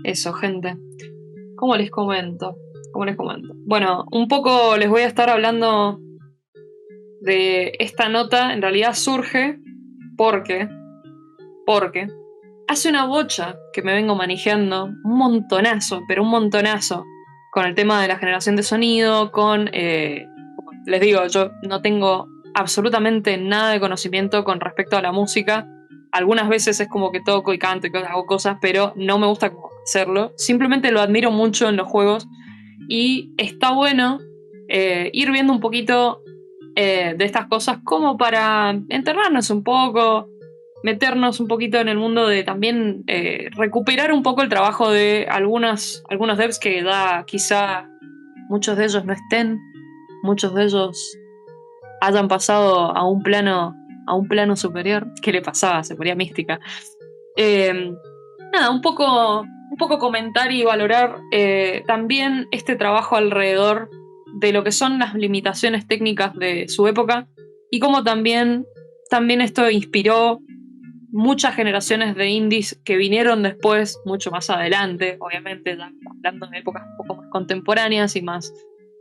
Eso, gente. ¿Cómo les comento? ¿Cómo les comento? Bueno, un poco les voy a estar hablando de esta nota. En realidad surge porque, porque hace una bocha que me vengo manejando, un montonazo, pero un montonazo, con el tema de la generación de sonido, como les digo, yo no tengo absolutamente nada de conocimiento con respecto a la música. Algunas veces es como que toco y canto y hago cosas, pero no me gusta como hacerlo. Simplemente lo admiro mucho en los juegos y está bueno ir viendo un poquito de estas cosas como para enterrarnos un poco, meternos un poquito en el mundo de también recuperar un poco el trabajo de algunos devs que da quizá muchos de ellos no estén, muchos de ellos hayan pasado a un plano superior. ¿Qué le pasaba? Se ponía mística. Eh, Nada, un poco comentar y valorar también este trabajo alrededor de lo que son las limitaciones técnicas de su época y cómo también esto inspiró muchas generaciones de indies que vinieron después, mucho más adelante, obviamente, ya hablando de épocas un poco más contemporáneas y más,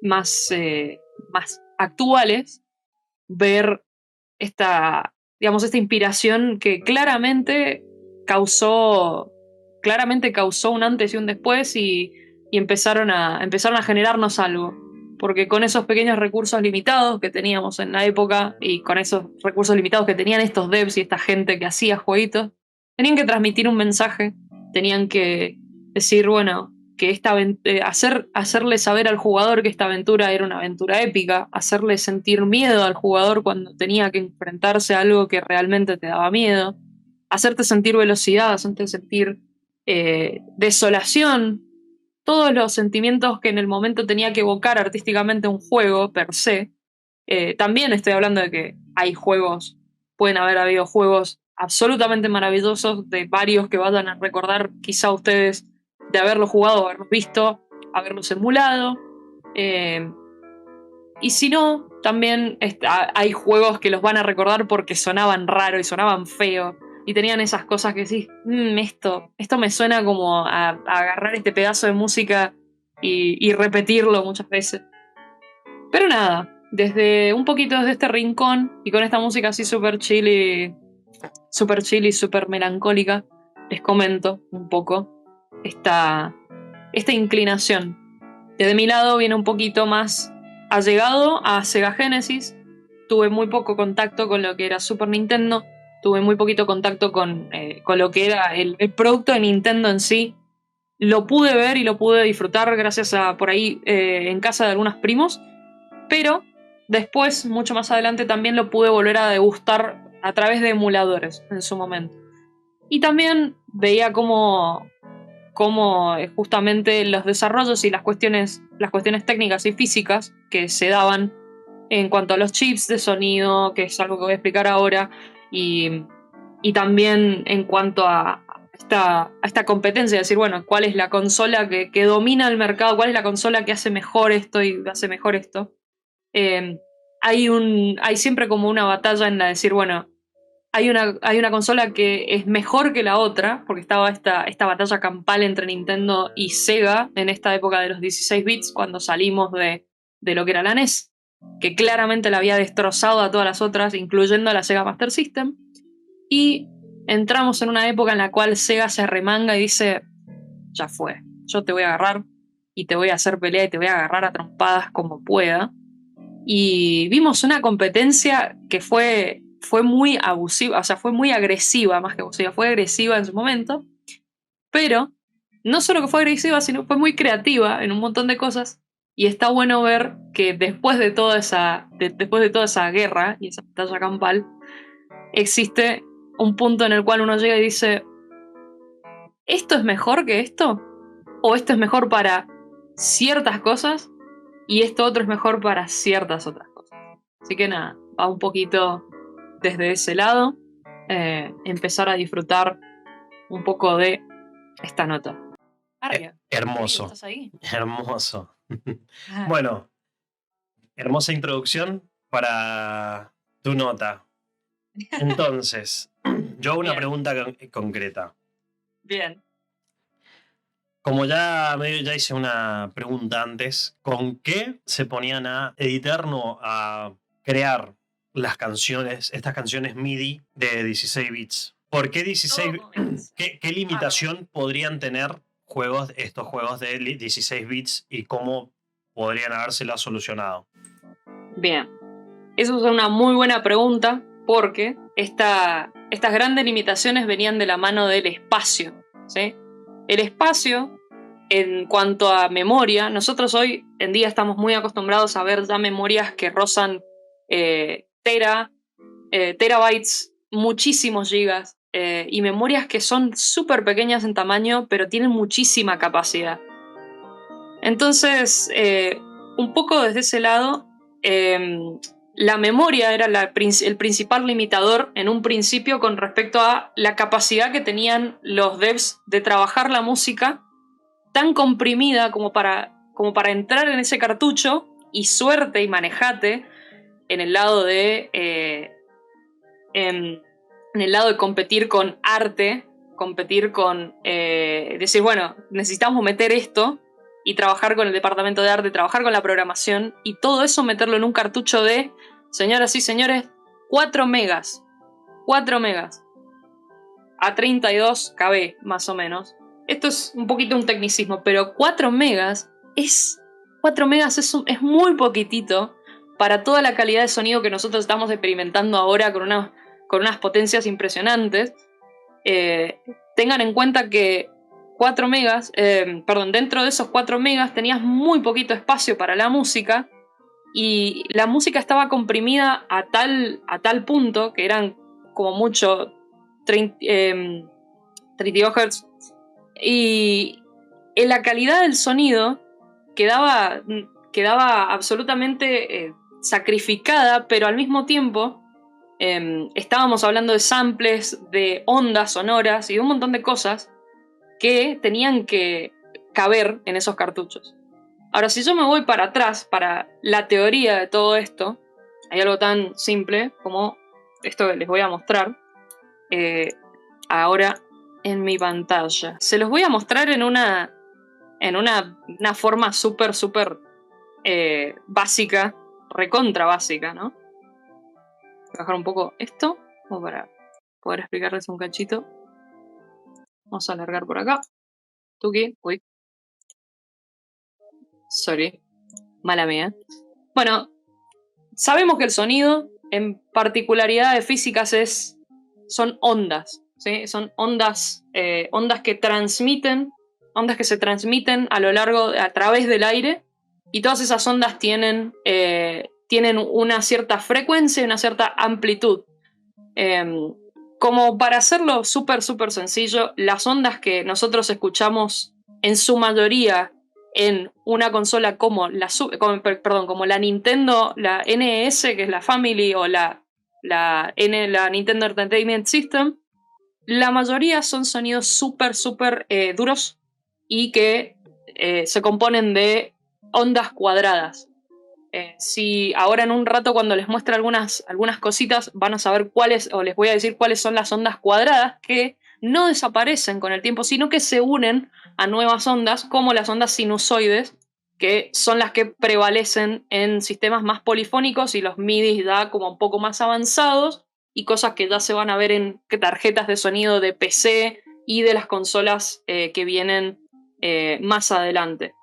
más actuales, ver digamos, esta inspiración que causó, claramente causó un antes y un después y empezaron a generarnos algo. Porque con esos pequeños recursos limitados que teníamos en la época y con esos recursos limitados que tenían estos devs y esta gente que hacía jueguitos, tenían que transmitir un mensaje, tenían que decir, bueno, que hacerle saber al jugador que esta aventura era una aventura épica, hacerle sentir miedo al jugador cuando tenía que enfrentarse a algo que realmente te daba miedo, hacerte sentir velocidad, hacerte sentir desolación, todos los sentimientos que en el momento tenía que evocar artísticamente un juego per se. También estoy hablando de que hay juegos, pueden haber habido juegos absolutamente maravillosos de varios que vayan a recordar quizá ustedes de haberlo jugado, haberlos visto, haberlos emulado. Eh, y si no, también hay juegos que los van a recordar porque sonaban raro y sonaban feo. Y tenían esas cosas que decís, esto me suena como a agarrar este pedazo de música y repetirlo muchas veces. Pero nada, desde un poquito desde este rincón y con esta música así súper chill y súper melancólica, les comento un poco esta, esta inclinación. Desde mi lado viene un poquito más allegado a Sega Genesis. Tuve muy poco contacto con lo que era Super Nintendo. Tuve muy poquito contacto con lo que era el producto de Nintendo en sí. Lo pude ver y lo pude disfrutar gracias a por ahí en casa de algunos primos. Pero después, mucho más adelante, también lo pude volver a degustar a través de emuladores en su momento. Y también veía cómo justamente los desarrollos y las cuestiones técnicas y físicas que se daban en cuanto a los chips de sonido, que es algo que voy a explicar ahora, y, y también en cuanto a esta competencia, decir, bueno, cuál es la consola que domina el mercado, cuál es la consola que hace mejor esto y hace mejor esto. Eh, hay siempre como una batalla en la de decir, bueno, hay una consola que es mejor que la otra, porque estaba esta batalla campal entre Nintendo y Sega en esta época de los 16 bits, cuando salimos de lo que era la NES, que claramente la había destrozado a todas las otras, incluyendo a la Sega Master System. Y entramos en una época en la cual Sega se remanga y dice, ya fue, yo te voy a agarrar y te voy a hacer pelea y te voy a agarrar a trompadas como pueda. Y vimos una competencia que fue muy abusiva, o sea, fue muy agresiva más que abusiva, fue agresiva en su momento, pero no solo que fue agresiva, sino fue muy creativa en un montón de cosas. Y está bueno ver que después de toda esa guerra y esa batalla campal, existe un punto en el cual uno llega y dice, ¿esto es mejor que esto? ¿O esto es mejor para ciertas cosas y esto otro es mejor para ciertas otras cosas? Así que nada, va un poquito desde ese lado, empezar a disfrutar un poco de esta nota. Arria, amigo, Hermoso, ¿estás ahí? hermoso. Ah, Bueno, hermosa introducción para tu nota. Entonces, yo hago una bien, pregunta concreta. bien. Como ya hice una pregunta antes, ¿con qué se ponían a editar, no, a crear estas canciones MIDI de 16 bits? ¿Por qué 16? ¿Qué limitación podrían tener estos juegos de 16 bits y cómo podrían habérsela solucionado? Bien, eso es una muy buena pregunta porque estas grandes limitaciones venían de la mano del espacio, ¿sí? El espacio, en cuanto a memoria, nosotros hoy en día estamos muy acostumbrados a ver ya memorias que rozan terabytes, muchísimos gigas, y memorias que son súper pequeñas en tamaño, pero tienen muchísima capacidad. Entonces, un poco desde ese lado, la memoria era el principal limitador en un principio con respecto a la capacidad que tenían los devs de trabajar la música tan comprimida como para entrar en ese cartucho y suerte y manejate en el lado de en el lado de competir con arte, competir con decir, bueno, necesitamos meter esto y trabajar con el departamento de arte, trabajar con la programación y todo eso meterlo en un cartucho de, señoras y señores, 4 megas. 4 megas. A 32 KB, más o menos. Esto es un poquito un tecnicismo, pero 4 megas es... 4 megas es muy poquitito para toda la calidad de sonido que nosotros estamos experimentando ahora con unas potencias impresionantes. Tengan en cuenta que 4 megas, dentro de esos 4 megas tenías muy poquito espacio para la música y la música estaba comprimida a tal punto que eran como mucho 32 Hz y en la calidad del sonido quedaba absolutamente sacrificada, pero al mismo tiempo estábamos hablando de samples, de ondas sonoras y de un montón de cosas que tenían que caber en esos cartuchos. Ahora, si yo me voy para atrás, para la teoría de todo esto, hay algo tan simple como esto que les voy a mostrar ahora en mi pantalla. Se los voy a mostrar en una forma súper básica, recontra básica, ¿no? Voy a bajar un poco esto, como para poder explicarles un cachito. Vamos a alargar por acá. Tuki, uy. Sorry, mala mía. Bueno, sabemos que el sonido, en particularidades físicas, son ondas, ¿sí? Son ondas que se transmiten a través del aire, y todas esas ondas tienen una cierta frecuencia y una cierta amplitud. Como para hacerlo súper sencillo, las ondas que nosotros escuchamos en su mayoría en una consola como la Nintendo, la NES, que es la Family, o la Nintendo Entertainment System, la mayoría son sonidos súper duros y que se componen de ondas cuadradas. Si ahora en un rato, cuando les muestre algunas cositas, van a saber cuáles, o les voy a decir cuáles son las ondas cuadradas que no desaparecen con el tiempo, sino que se unen a nuevas ondas, como las ondas sinusoides, que son las que prevalecen en sistemas más polifónicos y los MIDI da como un poco más avanzados, y cosas que ya se van a ver en tarjetas de sonido de PC y de las consolas que vienen más adelante.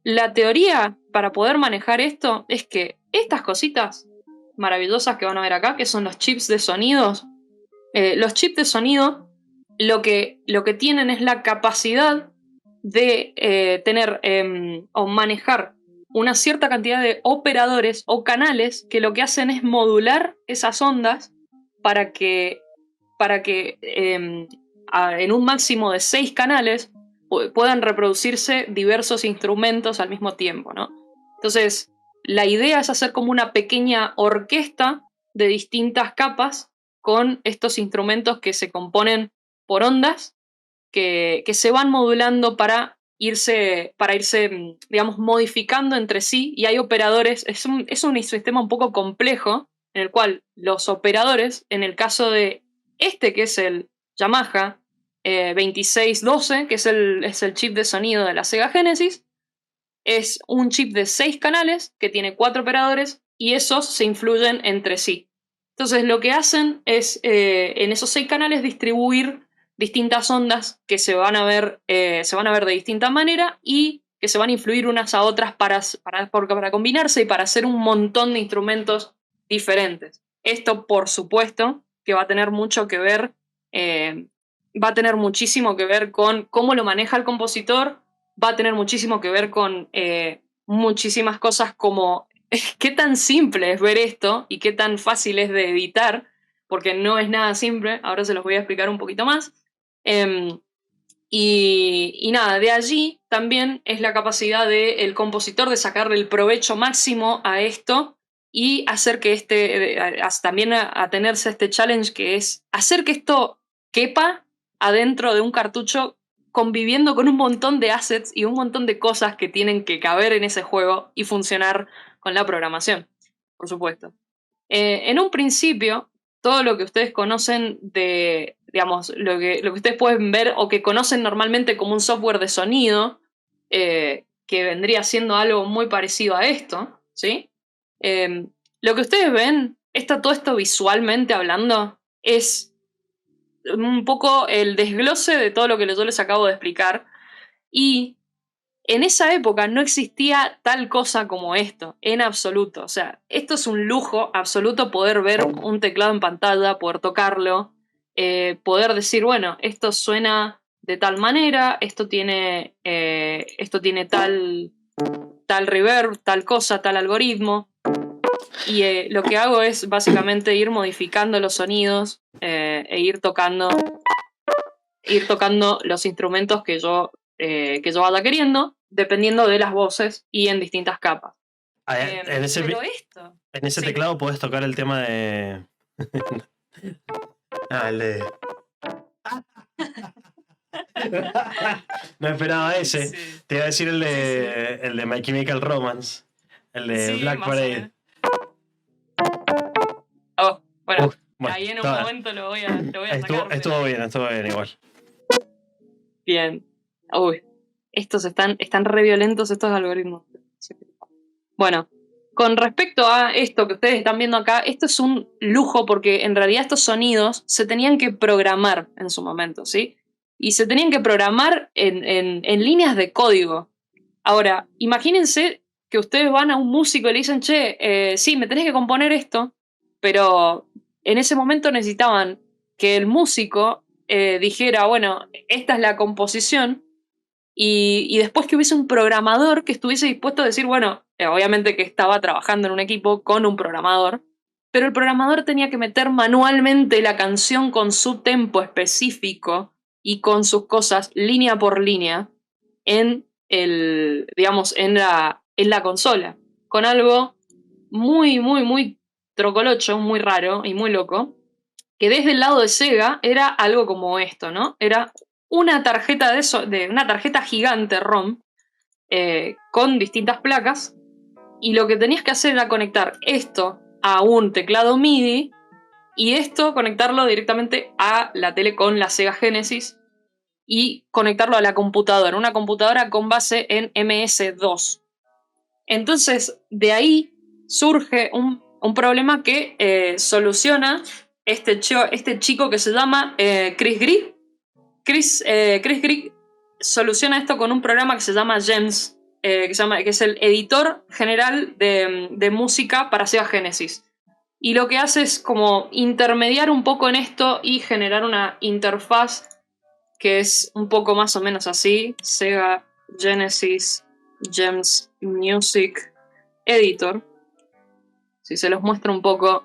La teoría para poder manejar esto es que estas cositas maravillosas que van a ver acá, que son los chips de sonidos, los chips de sonido lo que tienen es la capacidad de tener o manejar una cierta cantidad de operadores o canales que lo que hacen es modular esas ondas para que en un máximo de 6 canales puedan reproducirse diversos instrumentos al mismo tiempo, ¿no? Entonces, la idea es hacer como una pequeña orquesta de distintas capas con estos instrumentos que se componen por ondas que se van modulando para irse, digamos, modificando entre sí, y hay operadores, es un sistema un poco complejo, en el cual los operadores, en el caso de que es el Yamaha 2612, que es el chip de sonido de la Sega Genesis. Es un chip de 6 canales que tiene 4 operadores y esos se influyen entre sí. Entonces lo que hacen es en esos 6 canales distribuir distintas ondas que se van a ver de distinta manera y que se van a influir unas a otras para combinarse y para hacer un montón de instrumentos diferentes. Esto, por supuesto, que va a tener mucho que ver, va a tener muchísimo que ver con cómo lo maneja el compositor, va a tener muchísimo que ver con muchísimas cosas como qué tan simple es ver esto y qué tan fácil es de editar, porque no es nada simple, ahora se los voy a explicar un poquito más. Y nada, de allí también es la capacidad del compositor de sacarle el provecho máximo a esto y hacer que también a tenerse este challenge que es hacer que esto quepa adentro de un cartucho conviviendo con un montón de assets y un montón de cosas que tienen que caber en ese juego y funcionar con la programación, por supuesto. En un principio, todo lo que ustedes conocen de, digamos, lo que ustedes pueden ver o que conocen normalmente como un software de sonido, que vendría siendo algo muy parecido a esto, ¿sí? Lo que ustedes ven, todo esto visualmente hablando, es un poco el desglose de todo lo que yo les acabo de explicar. Y en esa época no existía tal cosa como esto, en absoluto. O sea, esto es un lujo absoluto poder ver un teclado en pantalla, poder tocarlo, poder decir, bueno, esto suena de tal manera, esto tiene tal reverb, tal cosa, tal algoritmo. Y lo que hago es básicamente ir modificando los sonidos e ir tocando los instrumentos que yo vaya queriendo, dependiendo de las voces y en distintas capas. En ese sí. teclado podés tocar el tema de... el de... No esperaba ese. Sí. Te iba a decir el de My Chemical Romance. El de Black Parade. Oh, bueno, ahí en un momento lo voy a sacar. Estuvo bien igual. Bien. Uy, estos están re violentos estos algoritmos. Bueno, con respecto a esto que ustedes están viendo acá, esto es un lujo porque en realidad estos sonidos se tenían que programar en su momento, ¿sí? Y se tenían que programar en líneas de código. Ahora, imagínense que ustedes van a un músico y le dicen, che, sí, me tenés que componer esto, pero en ese momento necesitaban que el músico dijera, bueno, esta es la composición, y después que hubiese un programador que estuviese dispuesto a decir, bueno, obviamente que estaba trabajando en un equipo con un programador, pero el programador tenía que meter manualmente la canción con su tempo específico y con sus cosas línea por línea en la consola, con algo muy, muy, muy trocolocho, muy raro y muy loco, que desde el lado de Sega era algo como esto, ¿no? Era una tarjeta una tarjeta gigante ROM con distintas placas, y lo que tenías que hacer era conectar esto a un teclado MIDI y esto conectarlo directamente a la tele con la Sega Genesis y conectarlo a la computadora, una computadora con base en MS-2. Entonces, de ahí surge un problema que soluciona este chico que se llama Chris Grigg. Chris Grigg soluciona esto con un programa que se llama GEMS, que es el editor general de música para Sega Genesis. Y lo que hace es como intermediar un poco en esto y generar una interfaz que es un poco más o menos así: Sega Genesis GEMS Music Editor. Si se los muestro un poco,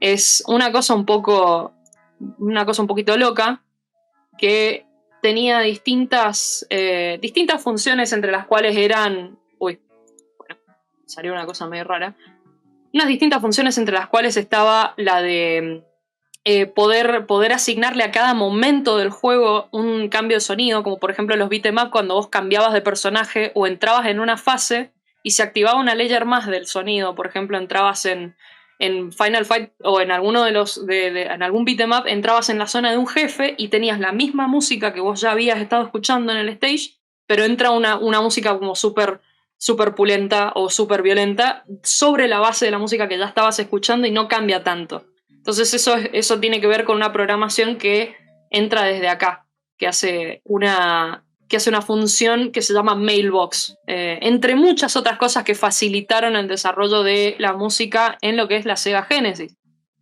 es una cosa un poquito loca, que tenía distintas funciones, entre las cuales eran... salió una cosa medio rara. Unas distintas funciones entre las cuales estaba la de poder asignarle a cada momento del juego un cambio de sonido, como por ejemplo los beat 'em up, cuando vos cambiabas de personaje o entrabas en una fase y se activaba una layer más del sonido. Por ejemplo, entrabas en en Final Fight o en alguno de los en algún beat 'em up entrabas en la zona de un jefe y tenías la misma música que vos ya habías estado escuchando en el stage, pero entra una música como súper super pulenta o súper violenta sobre la base de la música que ya estabas escuchando y no cambia tanto. Entonces eso tiene que ver con una programación que entra desde acá, que hace una función que se llama Mailbox, entre muchas otras cosas que facilitaron el desarrollo de la música en lo que es la Sega Genesis.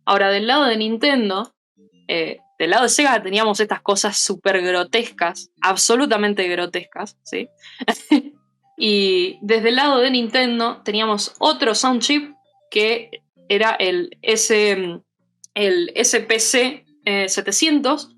Ahora, del lado de Nintendo, del lado de Sega teníamos estas cosas súper grotescas, absolutamente grotescas, ¿sí? Y desde el lado de Nintendo teníamos otro sound chip que era el SPC 700.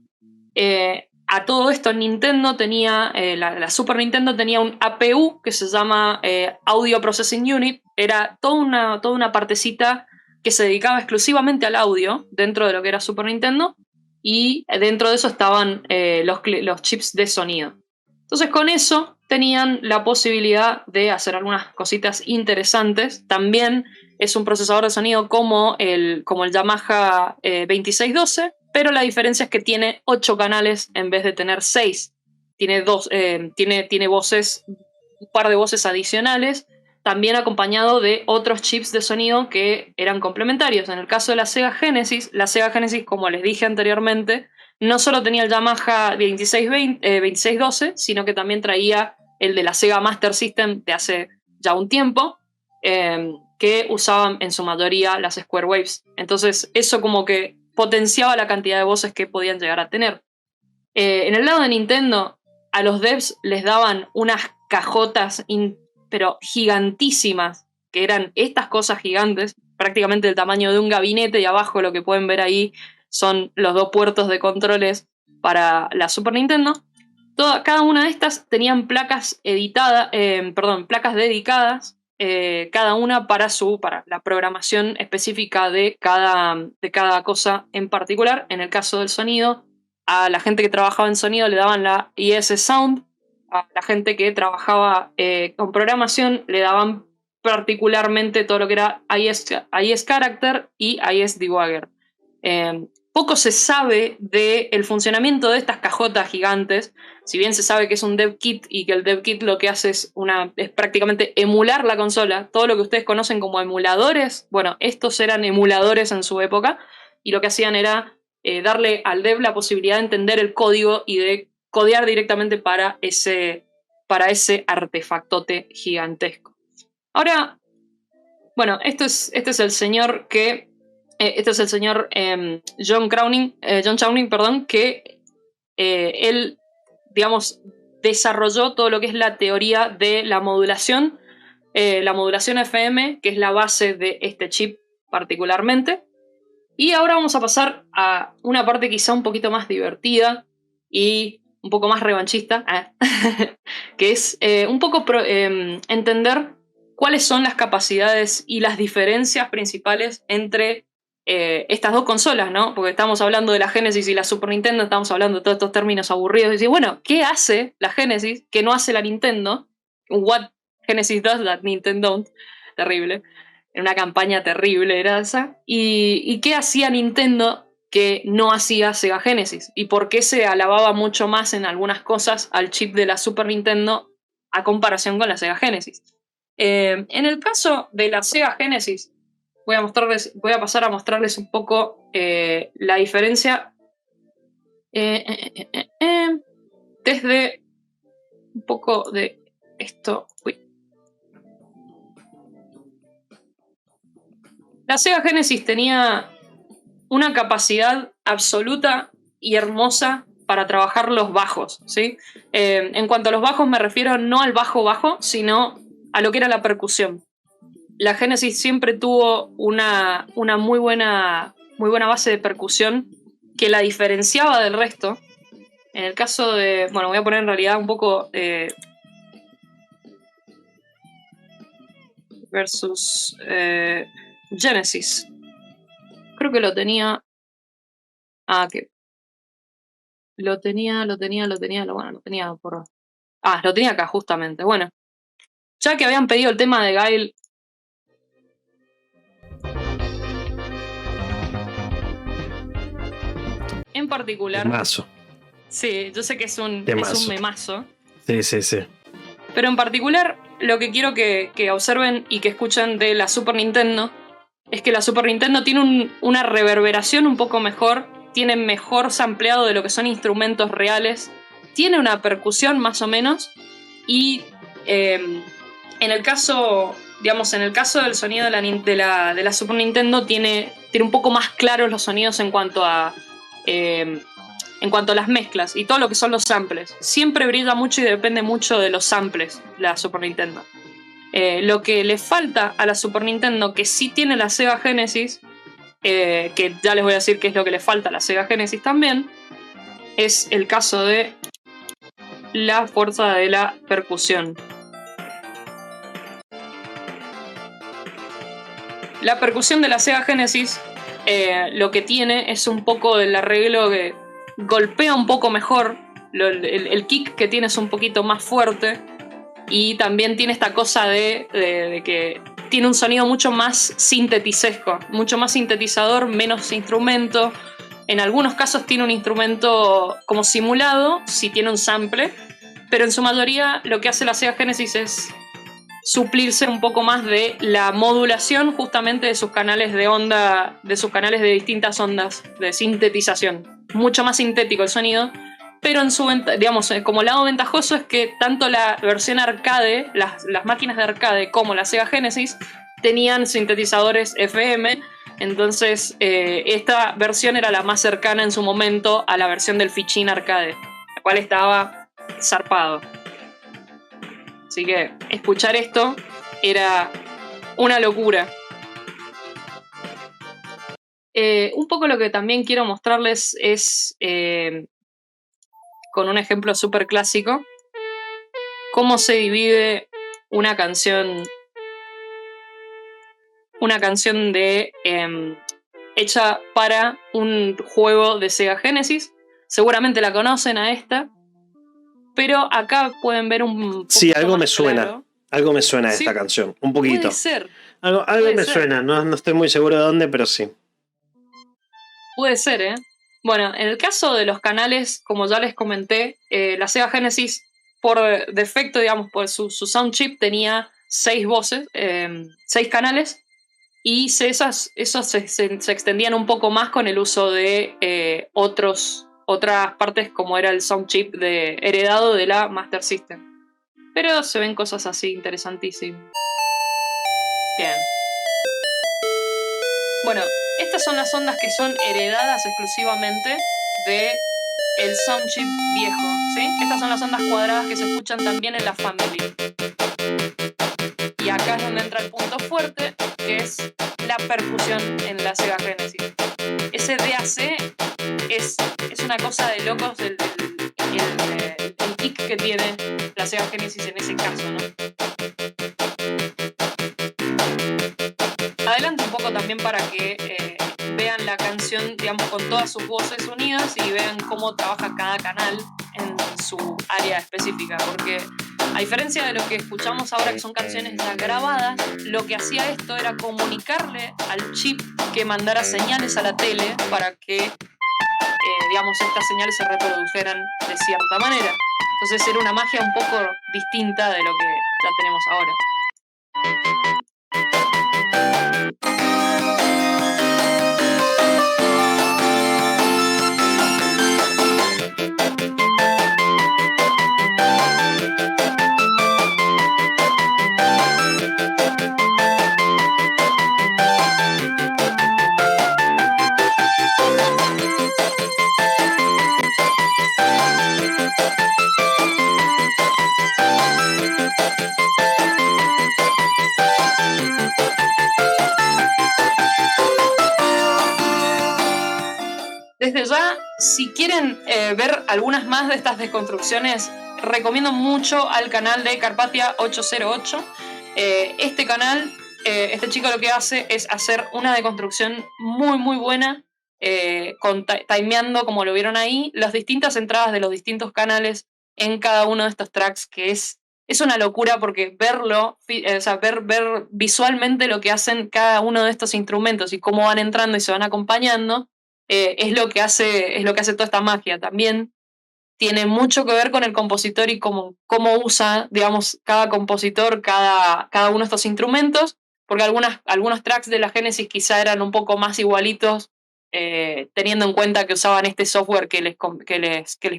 A todo esto Nintendo tenía, la Super Nintendo tenía un APU que se llama Audio Processing Unit. Era toda una partecita que se dedicaba exclusivamente al audio dentro de lo que era Super Nintendo, y dentro de eso estaban los chips de sonido. Entonces con eso tenían la posibilidad de hacer algunas cositas interesantes. También es un procesador de sonido como el Yamaha 2612, pero la diferencia es que tiene 8 canales en vez de tener 6. Tiene voces, un par de voces adicionales, también acompañado de otros chips de sonido que eran complementarios. En el caso de la Sega Genesis, como les dije anteriormente, no solo tenía el Yamaha 2612, sino que también traía el de la Sega Master System de hace ya un tiempo, que usaban en su mayoría las Square Waves. Entonces eso como que potenciaba la cantidad de voces que podían llegar a tener. En el lado de Nintendo, a los devs les daban unas cajotas pero gigantísimas, que eran estas cosas gigantes, prácticamente del tamaño de un gabinete, y abajo lo que pueden ver ahí son los 2 puertos de controles para la Super Nintendo. Cada una de estas tenían placas placas dedicadas, cada una para la programación específica de cada cosa en particular. En el caso del sonido, a la gente que trabajaba en sonido le daban la IS Sound, a la gente que trabajaba con programación le daban particularmente todo lo que era IS Character y IS Debugger. Poco se sabe del funcionamiento de estas cajotas gigantes, si bien se sabe que es un dev kit y que el dev kit lo que hace es prácticamente emular la consola. Todo lo que ustedes conocen como emuladores, bueno, estos eran emuladores en su época, y lo que hacían era darle al dev la posibilidad de entender el código y de codear directamente para ese artefactote gigantesco. Ahora, bueno, este es el señor John Chowning, que él, digamos, desarrolló todo lo que es la teoría de la modulación FM, que es la base de este chip particularmente. Y ahora vamos a pasar a una parte quizá un poquito más divertida y un poco más revanchista, que es un poco entender cuáles son las capacidades y las diferencias principales entre estas dos consolas, ¿no? Porque estamos hablando de la Genesis y la Super Nintendo, estamos hablando de todos estos términos aburridos. Y decir, bueno, ¿qué hace la Genesis que no hace la Nintendo? What Genesis does that Nintendo don't. Terrible. Una campaña terrible era esa. ¿Y qué hacía Nintendo que no hacía Sega Genesis? ¿Y por qué se alababa mucho más en algunas cosas al chip de la Super Nintendo a comparación con la Sega Genesis? En el caso de la Sega Genesis, voy a pasar a mostrarles un poco la diferencia desde un poco de esto. La Sega Genesis tenía una capacidad absoluta y hermosa para trabajar los bajos, ¿sí? En cuanto a los bajos me refiero no al bajo, sino a lo que era la percusión. La Genesis siempre tuvo una muy buena base de percusión que la diferenciaba del resto. En el caso de... Bueno, voy a poner en realidad un poco... versus Genesis. Creo que lo tenía... que... Lo tenía por... lo tenía acá justamente. Bueno, ya que habían pedido el tema de Guile... particular. Memazo. Sí, yo sé que es un memazo. Sí. Pero en particular, lo que quiero que observen y que escuchen de la Super Nintendo es que la Super Nintendo tiene una reverberación un poco mejor, tiene mejor sampleado de lo que son instrumentos reales, tiene una percusión más o menos, y en el caso del sonido de la Super Nintendo tiene un poco más claros los sonidos en cuanto a las mezclas y todo lo que son los samples. Siempre brilla mucho y depende mucho de los samples la Super Nintendo. Lo que le falta a la Super Nintendo, que sí tiene la Sega Genesis, que ya les voy a decir qué es lo que le falta a la Sega Genesis también, es el caso de la fuerza de la percusión. La percusión de la Sega Genesis lo que tiene es un poco del arreglo que golpea un poco mejor, el kick que tiene es un poquito más fuerte y también tiene esta cosa de que tiene un sonido mucho más sintetizesco, mucho más sintetizador, menos instrumento. En algunos casos tiene un instrumento como simulado, si tiene un sample, pero en su mayoría lo que hace la Sega Genesis es suplirse un poco más de la modulación justamente de sus canales de onda, de sus canales de distintas ondas de sintetización. Mucho más sintético el sonido, pero como lado ventajoso es que tanto la versión arcade, las máquinas de arcade como la Sega Genesis tenían sintetizadores FM, entonces esta versión era la más cercana en su momento a la versión del fichín arcade, la cual estaba zarpado. Así que escuchar esto era una locura. Un poco lo que también quiero mostrarles es, con un ejemplo súper clásico, cómo se divide una canción hecha para un juego de Sega Genesis. Seguramente la conocen a esta, pero acá pueden ver un... Sí, algo me suena. Claro. Algo me suena de Sí, esta canción. Un poquito. Puede ser. Algo me suena. No estoy muy seguro de dónde, pero sí. Puede ser, ¿eh? Bueno, en el caso de los canales, como ya les comenté, la Sega Genesis, por defecto, digamos, por su sound chip, tenía 6 voces, 6 canales, y esos se extendían un poco más con el uso de otras partes, como era el sound chip heredado de la Master System. Pero se ven cosas así interesantísimas. Bien. Bueno, estas son las ondas que son heredadas exclusivamente de el sound chip viejo, ¿sí? Estas son las ondas cuadradas que se escuchan también en la Family. Y acá es donde entra el punto fuerte, que es la percusión en la Sega Genesis. Ese DAC es una cosa de locos el kick que tiene la Sega Genesis en ese caso, ¿no? Adelante un poco también para que vean la canción, digamos, con todas sus voces unidas y vean cómo trabaja cada canal en su área específica, porque a diferencia de lo que escuchamos ahora, que son canciones ya grabadas, lo que hacía esto era comunicarle al chip que mandara señales a la tele para que, digamos, estas señales se reprodujeran de cierta manera. Entonces era una magia un poco distinta de lo que ya tenemos ahora. Desde ya, si quieren ver algunas más de estas desconstrucciones, recomiendo mucho al canal de Carpathia 808. Este canal, este chico lo que hace es hacer una deconstrucción muy muy buena, timeando, como lo vieron ahí, las distintas entradas de los distintos canales en cada uno de estos tracks, que es una locura, porque ver visualmente lo que hacen cada uno de estos instrumentos y cómo van entrando y se van acompañando, es lo que hace toda esta magia. También tiene mucho que ver con el compositor y cómo usa, digamos, cada compositor, cada uno de estos instrumentos, porque algunos tracks de la Genesis quizá eran un poco más igualitos, teniendo en cuenta que usaban este software que les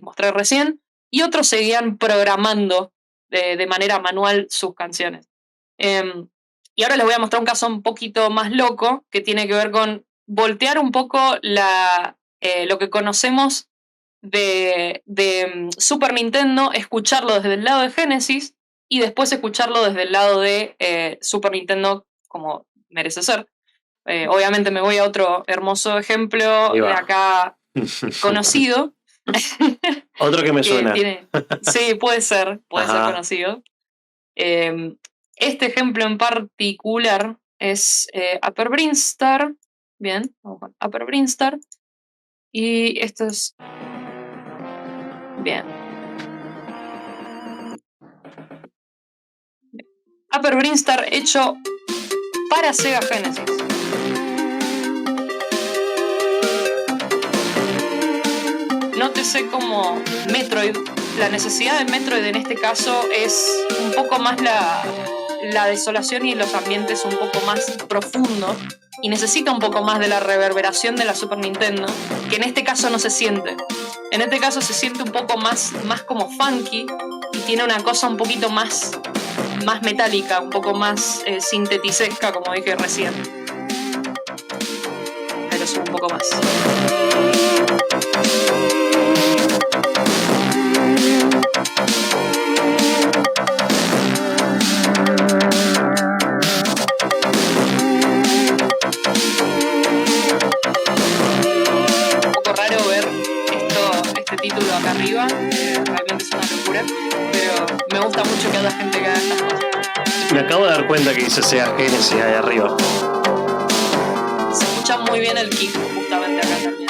mostré recién, y otros seguían programando de manera manual sus canciones. Y ahora les voy a mostrar un caso un poquito más loco, que tiene que ver con voltear un poco lo que conocemos de Super Nintendo, escucharlo desde el lado de Genesis y después escucharlo desde el lado de Super Nintendo como merece ser. Obviamente me voy a otro hermoso ejemplo de acá conocido. Otro que me suena. Sí, puede ser conocido. Este ejemplo en particular es Upper Brinstar. Bien, vamos con Upper Brinstar. Y esto es... Bien. Upper Brinstar hecho para Sega Genesis. Nótese como Metroid, la necesidad de Metroid en este caso es un poco más la desolación y los ambientes un poco más profundos, y necesita un poco más de la reverberación de la Super Nintendo, que en este caso no se siente. En este caso se siente un poco más como funky y tiene una cosa un poquito más metálica, un poco más sinteticesca, como dije recién. Pero sube un poco más. Título acá arriba, realmente es una locura, pero me gusta mucho que haya gente que haga estas cosas. Me acabo de dar cuenta que dice Sega Genesis ahí arriba. Se escucha muy bien el kick justamente acá también.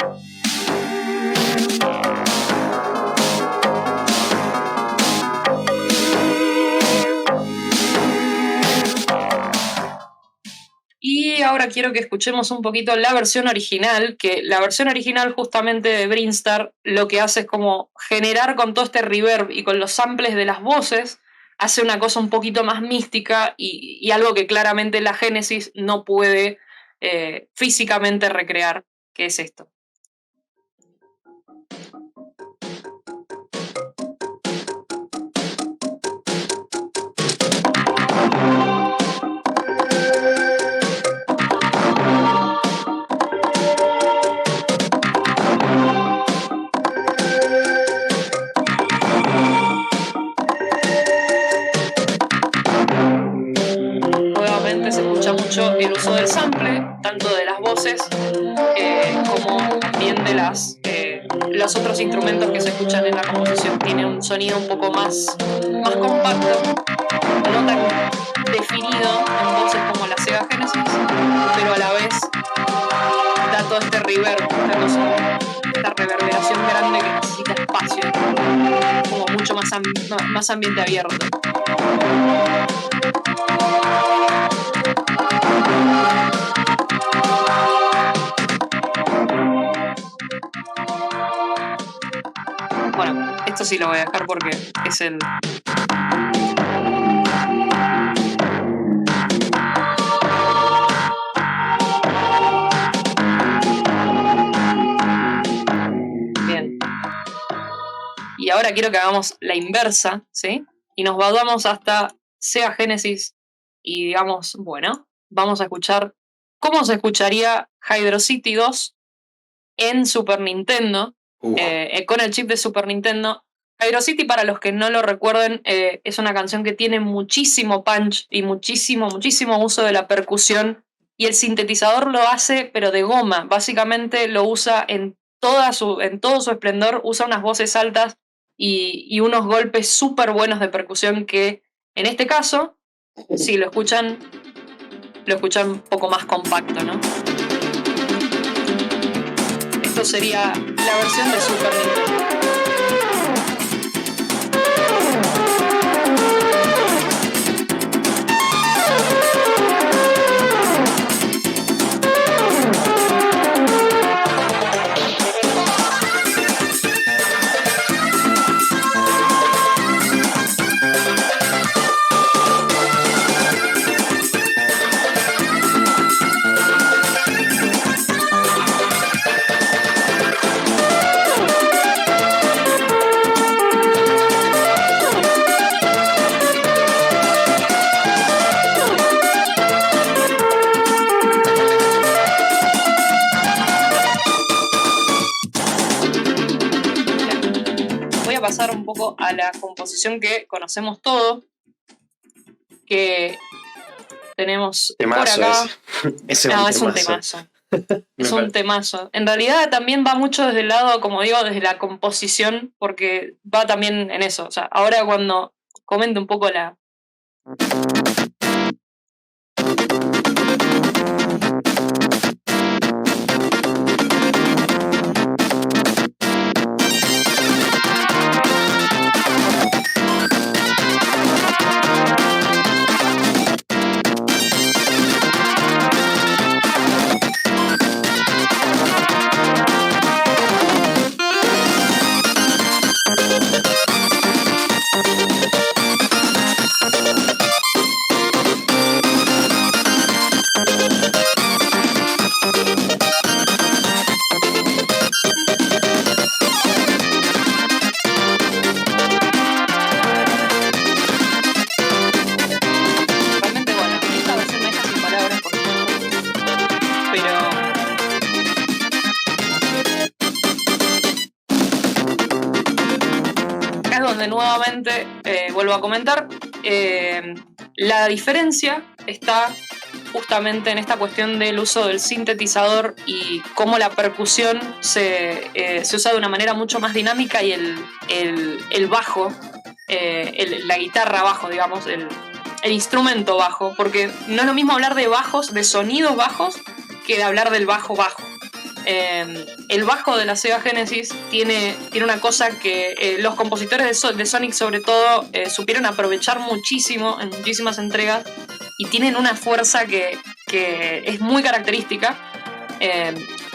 Y ahora quiero que escuchemos un poquito la versión original, que la versión original justamente de Brinstar lo que hace es como generar con todo este reverb y con los samples de las voces, hace una cosa un poquito más mística y algo que claramente la Genesis no puede físicamente recrear, que es esto. El uso del sample, tanto de las voces como bien de los otros instrumentos que se escuchan en la composición. Tiene un sonido un poco más compacto, no tan definido en voces como la Sega Genesis, pero a la vez da todo este reverb, esta reverberación grande que necesita espacio, como mucho más ambiente abierto. Bueno, esto sí lo voy a dejar porque es el... Bien. Y ahora quiero que hagamos la inversa, ¿sí? Y nos vayamos hasta Sega Genesis y digamos, bueno, vamos a escuchar cómo se escucharía Hydro City 2 en Super Nintendo. Con el chip de Super Nintendo. Hydro City, para los que no lo recuerden, es una canción que tiene muchísimo punch y muchísimo uso de la percusión, y el sintetizador lo hace pero de goma, básicamente lo usa en todo su esplendor, usa unas voces altas y unos golpes súper buenos de percusión que en este caso, si lo escuchan un poco más compacto, ¿no? Esto sería la versión de Super Nintendo. poco a la composición que conocemos todos, que tenemos temazo por acá. Ese Es un temazo. Es un temazo. En realidad también va mucho desde el lado, como digo, desde la composición, porque va también en eso. O sea, ahora cuando comente un poco la... Realmente, bueno, esta versión no está sin palabras, por supuesto, pero... Acá es donde nuevamente vuelvo a comentar, la diferencia está justamente en esta cuestión del uso del sintetizador y cómo la percusión se usa de una manera mucho más dinámica y el bajo, la guitarra bajo, digamos, el instrumento bajo, porque no es lo mismo hablar de bajos, de sonidos bajos, que de hablar del bajo bajo. El bajo de la Sega Genesis tiene una cosa que los compositores de Sonic sobre todo supieron aprovechar muchísimo en muchísimas entregas y tienen una fuerza que es muy característica,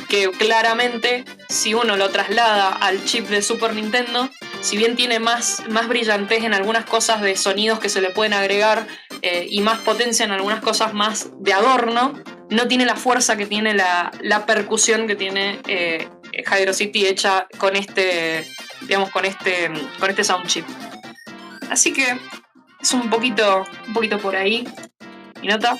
que claramente si uno lo traslada al chip de Super Nintendo, si bien tiene más brillantez en algunas cosas de sonidos que se le pueden agregar y más potencia en algunas cosas más de adorno, no tiene la fuerza que tiene la percusión que tiene Hydro City hecha con este, digamos, con este sound chip. Así que es un poquito por ahí mi nota.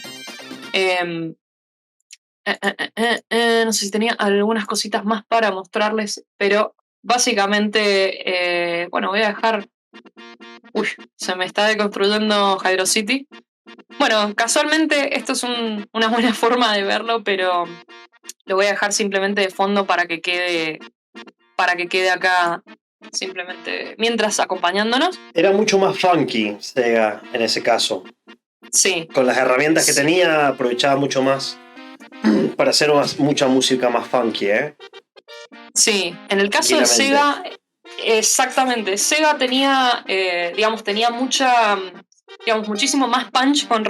No sé si tenía algunas cositas más para mostrarles, pero básicamente, bueno, voy a dejar... Uy, se me está deconstruyendo Hydro City. Bueno, casualmente esto es una buena forma de verlo, pero lo voy a dejar simplemente de fondo para que quede acá simplemente mientras acompañándonos. Era mucho más funky Sega en ese caso. Sí. Con las herramientas que tenía aprovechaba mucho más para hacer mucha música más funky, ¿eh? Sí, en el caso de Sega, exactamente. Sega tenía, tenía muchísimo más punch con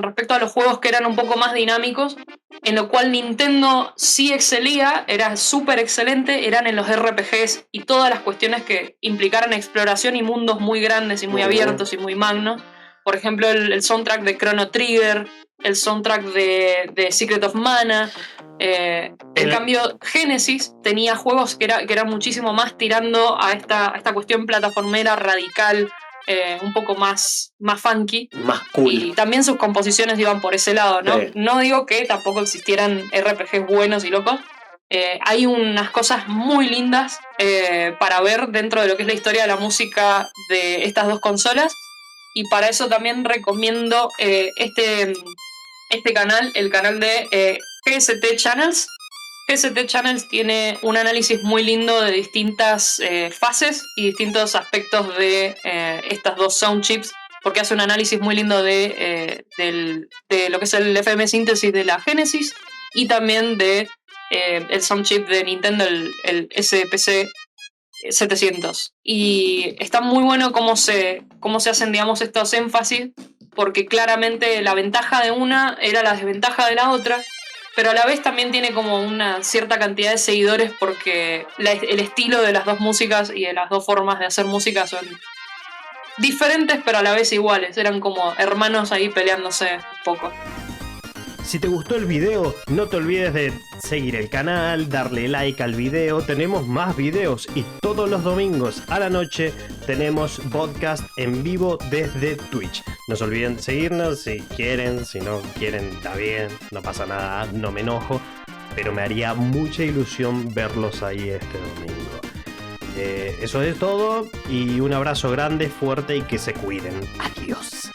respecto a los juegos que eran un poco más dinámicos, en lo cual Nintendo sí excelía, era súper excelente, eran en los RPGs y todas las cuestiones que implicaran exploración y mundos muy grandes y muy abiertos y muy magnos. Por ejemplo, el soundtrack de Chrono Trigger, el soundtrack de Secret of Mana. En cambio, Genesis tenía juegos que eran muchísimo más tirando a esta cuestión plataformera radical, un poco más funky. Más cool. Y también sus composiciones iban por ese lado, ¿no? Sí. No digo que tampoco existieran RPGs buenos y locos. Hay unas cosas muy lindas para ver dentro de lo que es la historia de la música de estas dos consolas. Y para eso también recomiendo este canal, el canal de GST Channels. GST Channels tiene un análisis muy lindo de distintas fases y distintos aspectos de estas dos sound chips, porque hace un análisis muy lindo de lo que es el FM Synthesis de la Genesis y también de el sound chip de Nintendo, el SPC 700. Y está muy bueno cómo se hacen, digamos, estos énfasis, porque claramente la ventaja de una era la desventaja de la otra, pero a la vez también tiene como una cierta cantidad de seguidores porque el estilo de las dos músicas y de las dos formas de hacer música son diferentes pero a la vez iguales, eran como hermanos ahí peleándose un poco. Si te gustó el video, no te olvides de seguir el canal, darle like al video. Tenemos más videos y todos los domingos a la noche tenemos podcast en vivo desde Twitch. No se olviden de seguirnos si quieren, si no quieren, está bien, no pasa nada, no me enojo, pero me haría mucha ilusión verlos ahí este domingo. Eso es todo y un abrazo grande, fuerte y que se cuiden. Adiós.